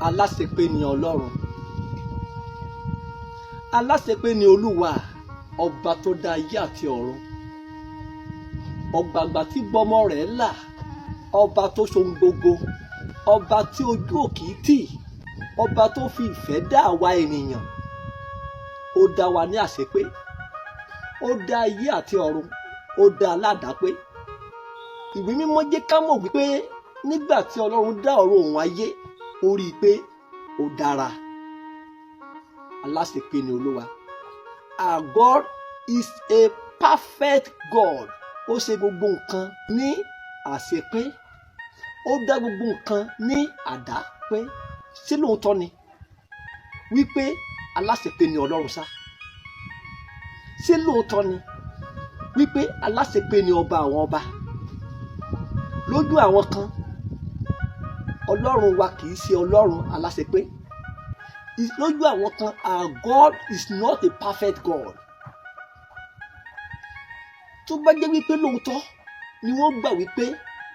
Aláṣepé ni Ọlọ́run, aláṣepé ni Olúwa, ọba tó dá ayé àti ọ̀run, ọ̀gbàgbà tí gbọmọ rẹ̀ là, ọba tó ṣohun gbogbo, ọba tí ojú òkì tì, ọba tó fi ìfẹ́ dá àwa ènìyàn. Ó dá wa ní àṣepé, ó dá ayé àti ọ̀run, ó dá aládàápé. Ìwé mímọ́ jẹ́ ká mọ̀ wípé nígbà tí Ọlọ́run dá ọ̀run òun ayé, ó rí i pé ó dára. Aláṣepé ni Olúwa. Our God is a perfect God. Ó ṣe gbogbo nǹkan ní àṣepé, ó dá gbogbo nǹkan ní àdápé. Ṣé lóòótọ́ ni wípé aláṣepé ni Ọlọ́run sá? Ṣé lóòótọ́ ni wípé aláṣepé ni ọba àwọn ọba? Lójú àwọn kan, Ọlọ́run wa kì í ṣe Ọlọ́run aláṣepé. Lójú àwọn kan, our God is not a perfect God. Tó bá jẹ́ wípé lóòótọ́ ni wọ́n gbà wípé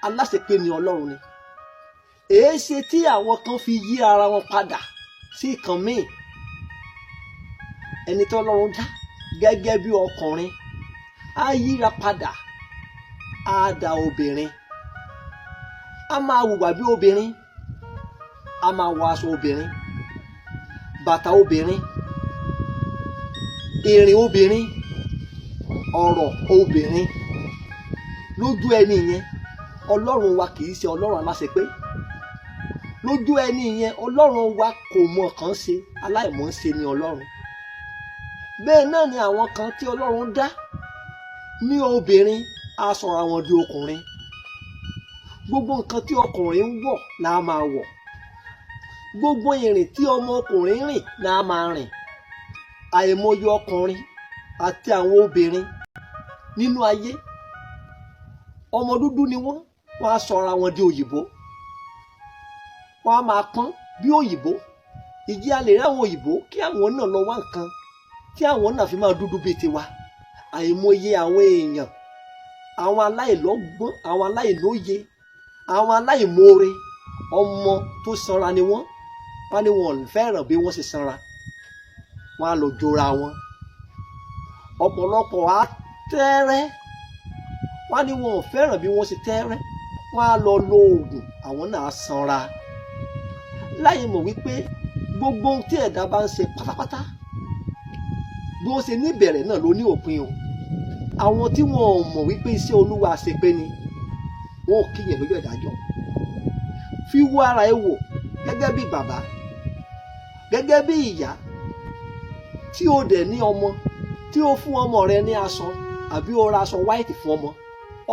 aláṣepé ni Ọlọ́run ni, èéṣe tí àwọn kan fi yí ara wọn padà sí ìkan míì? Ẹni tí Ọlọ́run dá gẹ́gẹ́ bí ọkùnrin á yíra padà, á dá obìnrin, á máa hùwà bí obìnrin, á máa wọ aṣọ obìnrin, bàtà obìnrin, ìrìn obìnrin, ọ̀rọ̀ obìnrin. Lójú ẹni yẹn, Ọlọ́run wa kì í ṣe Ọlọ́run aláṣepé. Lójú ẹni yẹn, Ọlọ́run wa kò mọ̀ kàn ṣe, aláìmọ̀ ṣe ni Ọlọ́run. Bẹ́ẹ̀ náà ni àwọn kan tí Ọlọ́run dá ní obìnrin á sọra wọn di ọkùnrin. Gbogbo nǹkan tí ọkùnrin ń wọ̀ là á máa wọ̀. Gbogbo ìrìn tí ọmọ ọkùnrin rìn là á máa rìn. Àìmọye ọkùnrin àti àwọn obìnrin nínú ayé, ọmọ dúdú ni wọ́n á sọra wọn di òyìnbó. Wọ́n á máa pọ́n bí òyìnbó. Ìjì a lè rí àwọn òyìnbó kí àwọn náà lọ wá nǹkan tí àwọn náà fi máa dúdú bíi tiwa. Àìmọye àwọn èèyàn, àwọn aláìlọ́gbọ́n, àwọn aláìlóye, àwọn aláìmoore, ọmọ tó sanra ni wọ́n. Wọ́n ní wọn ò fẹ́ràn bí wọ́n ṣe sanra, wọ́n á lọ jọra wọn. Ọ̀pọ̀lọpọ̀ á tẹ́rẹ́, wọ́n ní wọn ò fẹ́ràn bí wọ́n ṣe tẹ́rẹ́, wọ́n á lọ lo oògùn, àwọn náà sanra. Láì mọ̀ wípé gbogbo ohun tí ẹ̀dá bá ń ṣe pátápátá, bí ó ṣe ní ìbẹ̀rẹ̀ náà ló ní òpin o. Àwọn tí wọn ò mọ̀ wípé iṣẹ́ Olúwa àṣepé ni, wọn ò kíyàn lójú ìdájọ́. Fi wo ara ẹ wò gẹ́gẹ́ bí bàbá, gẹ́gẹ́ bí ìyá, tí o dẹ̀ ní ọmọ, tí o fún ọmọ rẹ ní aṣọ àbí o ra aṣọ white fún ọmọ.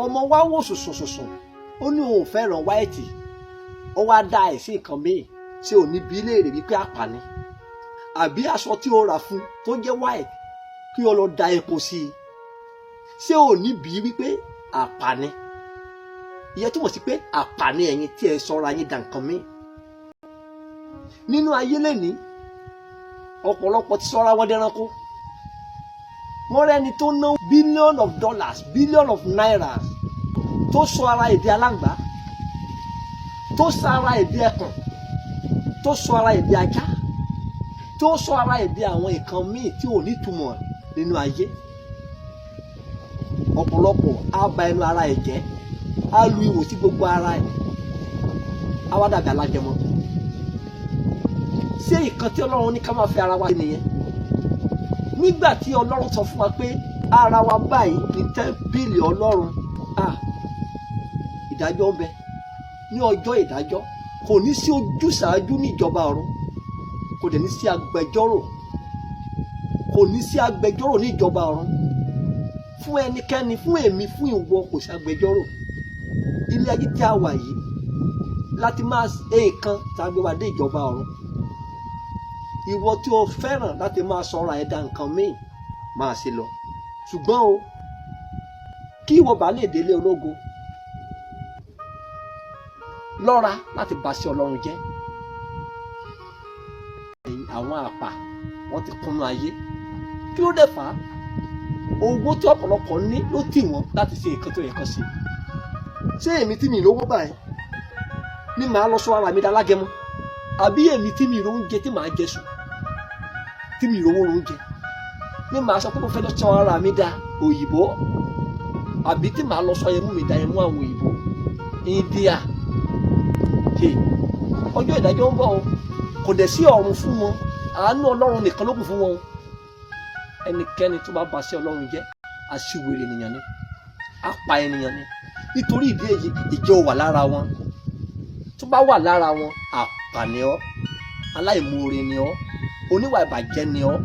Ọmọ wa wò sùsùsùsùn, ó ní òun ò fẹ́ràn white, ó wá dá àìsí nǹkan míì tí ò ní bí léèrè wípé àpàní. Àbí aṣọ tí o rà fún tó jẹ́ white kí o lọ da epo sí i, ṣé ò ní bí wípé àpàní? Ìyẹn túmọ̀ sí pé àpàní ẹ̀yin tí ẹ sọra yín dà nǹkan míì. Nínú ayé lénìí, ọ̀pọ̀lọpọ̀ ti sọra wọn dẹranko. Wọ́n rẹ́ni tó ná billion of dollars, billion of naira, tó sọ ara èdè aláǹgbá, tó sọ ara èdè ẹkùn, tó sọ ara èdè ajá, tó sọ ara èdè àwọn nǹkan míì tí ò ní túmọ̀ nínú ayé. Ọ̀pọ̀lọpọ̀ á ba ẹnu ara ẹ̀ jẹ́, á lu ihò sí gbogbo ara ẹ̀, á wá dàbí alágẹmọ. Ṣé nǹkan tí Ọlọ́run ní ká máa fi ara wa ṣe nìyẹn? Nígbà tí Ọlọ́run sọ fún wa pé ara wa báyìí ní tẹ́ḿpìlì Ọlọ́run, ìdájọ́ ń bẹ. Ní ọjọ́ ìdájọ́ kò ní sí ojúsàájú ní ìjọba ọ̀run, kò dẹ̀ ní sí agbẹjọ́rò, kò ní sí agbẹjọ́rò ní ìjọba ọ̀run. Fún ẹnikẹ́ni, fún èmi, fún ìwọ, kò sí agbẹjọ́rò. Ilé ayé tí a wà yìí láti máa ṣe nǹkan tá a gbé wa dé ìjọba ọ̀run. Ìwọ tí o fẹ́ràn láti máa sọra ẹ̀dá nǹkan míì, máa ṣe lọ. Ṣùgbọ́n o, kí ìwọ bá lè délé ológo, lọ́ra láti bà sí Ọlọ́run jẹ́. Àwọn àpà wọ́n ti kúnnú ayé. Kí ló dé fà á? Owó tí ọ̀pọ̀lọpọ̀ ní ló tì wọ́n láti ṣe nǹkan tó yẹ kán ṣe. Ṣé èmi tí mi lówó báyìí ni màá lọ sọ ara mi dá lágẹmọ? àbí èmi tí mi ìrò oúnjẹ tí màá jẹ sùn tí mi ìrò owó oúnjẹ ní màá sọ pé mo fẹ́ lọ sọ ara mi da òyìnbó àbí tí màá lọ sọ ẹmú mi da ẹmú àwọn òyìnbó India ọjọ́ ìdájọ́ ń bọ̀ o kò dẹ̀ sí ọ̀run fún wọn àánú Ọlọ́run nìkan ló kù fún wọn o ẹnikẹ́ni tó bá baṣẹ́ Ọlọ́run jẹ́ aṣiwèrè ènìyàn ni apa ènìyàn ni nítorí ìdí èyí ìjọ wà lára wọn tó bá wà lára wọn àpàní ọ aláìmoore ni ọ oníwà ìbàjẹ́ ni ọ